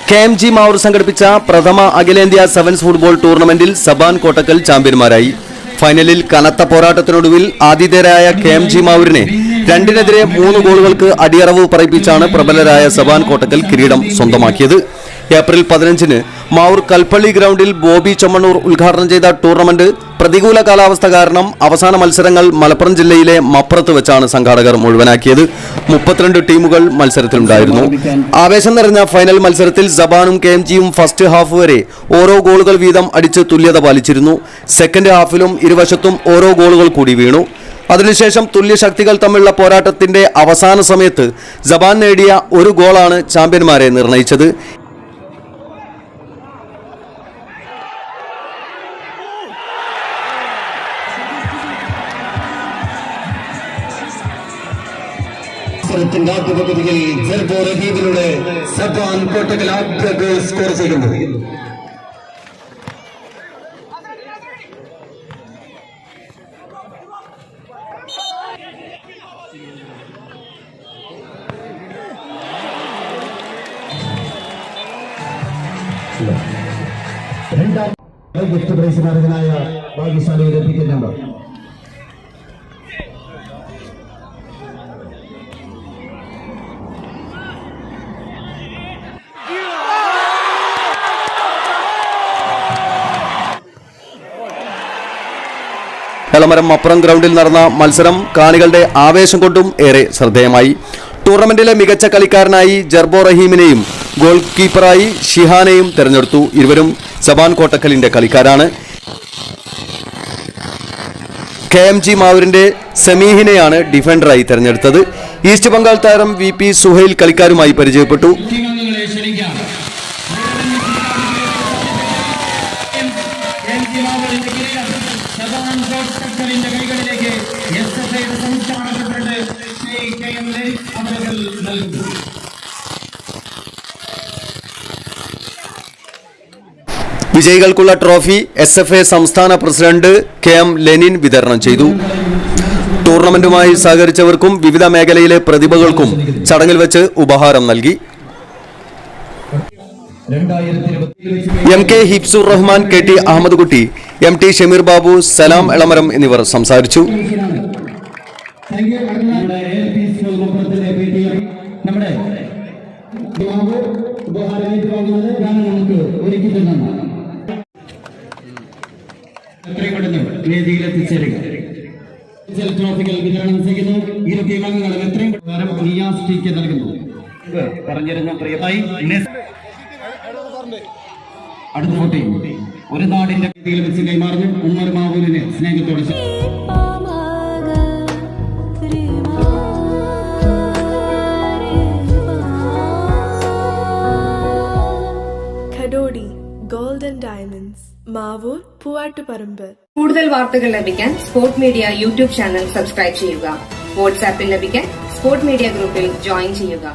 KMG Mavoor സംഘടിപ്പിച്ച പ്രഥമ അഖിലേന്ത്യാ സെവൻസ് ഫുട്ബോൾ ടൂർണമെന്റിൽ സബാൻ കോട്ടക്കൽ ചാമ്പ്യന്മാരായി. ഫൈനലിൽ കനത്ത പോരാട്ടത്തിനൊടുവിൽ ആതിഥേയരായ KMG മാവൂരിനെ 2-3 ഗോളുകൾക്ക് അടിയറവ് പറയിപ്പിച്ചാണ് പ്രബലരായ സബാൻ കോട്ടക്കൽ കിരീടം സ്വന്തമാക്കിയത്. ഏപ്രിൽ 15-ന് മാവൂർ കൽപ്പള്ളി ഗ്രൗണ്ടിൽ ബോബി ചമ്മണ്ണൂർ ഉദ്ഘാടനം ചെയ്ത ടൂർണമെന്റ് പ്രതികൂല കാലാവസ്ഥ കാരണം അവസാന മത്സരങ്ങൾ മലപ്പുറം ജില്ലയിലെ മപ്പുറത്ത് വെച്ചാണ് സംഘാടകർ മുഴുവനാക്കിയത്. 32 ടീമുകൾ മത്സരത്തിലുണ്ടായിരുന്നു. ആവേശം നിറഞ്ഞ ഫൈനൽ മത്സരത്തിൽ സബാനും KMGയും ഫസ്റ്റ് ഹാഫ് വരെ ഓരോ ഗോളുകൾ വീതം അടിച്ച് തുല്യത പാലിച്ചിരുന്നു. സെക്കൻഡ് ഹാഫിലും ഇരുവശത്തും ഓരോ ഗോളുകൾ കൂടി വീണു. അതിനുശേഷം തുല്യശക്തികൾ തമ്മിലുള്ള പോരാട്ടത്തിന്റെ അവസാന സമയത്ത് സബാൻ നേടിയ ഒരു ഗോളാണ് ചാമ്പ്യന്മാരെ നിർണയിച്ചത്. പകുതിയിൽ ജർബോ റഹീമിലൂടെ സബാൻ കോട്ടക്കൽ ആദ്യ ഗോൾ സ്കോർ ചെയ്യുന്നു. രണ്ടാം ഗിഫ്റ്റ് പ്രൈസിന് അർഹനായ ഭാഗ്യശാലിയെ ലഭിക്കുന്നുണ്ട്. എളമരം മപ്പുറം ഗ്രൗണ്ടിൽ നടന്ന മത്സരം കാണികളുടെ ആവേശം കൊണ്ടും ഏറെ ശ്രദ്ധേയമായി. ടൂർണമെന്റിലെ മികച്ച കളിക്കാരനായി ജർബോ റഹീമിനെയും ഗോൾ കീപ്പറായി ഷിഹാനെയും തെരഞ്ഞെടുത്തു. ഇരുവരും സബാൻ കോട്ടക്കലിന്റെ കളിക്കാരാണ്. KMG മാവൂരിന്റെ സമീഹിനെയാണ് ഡിഫൻഡറായി തെരഞ്ഞെടുത്തത്. ഈസ്റ്റ് ബംഗാൾ താരം VP സുഹൈൽ കളിക്കാരുമായി പരിചയപ്പെട്ടു. വിജയികൾക്കുള്ള ട്രോഫി SFA സംസ്ഥാന പ്രസിഡന്റ് KM ലെനിൻ വിതരണം ചെയ്തു. ടൂർണമെന്റുമായി സഹകരിച്ചവർക്കും വിവിധ മേഖലയിലെ പ്രതിഭകൾക്കും ചടങ്ങിൽ വെച്ച് ഉപഹാരം നൽകി. MK ഹിബ്സുർ റഹ്മാൻ, KT അഹമ്മദ് കുട്ടി, MT ഷമീർ ബാബു, സലാം എളമരം എന്നിവർ സംസാരിച്ചു. വേദിയിലെത്തിച്ചേരുക. ട്രോഫികൾ വിതരണം ചെയ്യുന്നു. ഇരു ടീം അംഗങ്ങളും എത്രയും നൽകുന്നു. പറഞ്ഞിരുന്ന പ്രിയമായി അടുത്ത ഫോട്ടോ ഒരു നാടിന്റെ വേദിയിൽ വെച്ച് കൈമാറുന്നു. ഉമ്മർ മാവൂരിനെ സ്നേഹത്തോടെ ഗോൾഡൻ ഡയമണ്ട്സ് മാവൂർ പൂവാട്ടുപറമ്പ്. കൂടുതൽ വാർത്തകൾ ലഭിക്കാൻ sport media YouTube channel subscribe ചെയ്യുക. വാട്സാപ്പിൽ ലഭിക്കാൻ സ്പോർട് മീഡിയ ഗ്രൂപ്പിൽ ജോയിൻ ചെയ്യുക.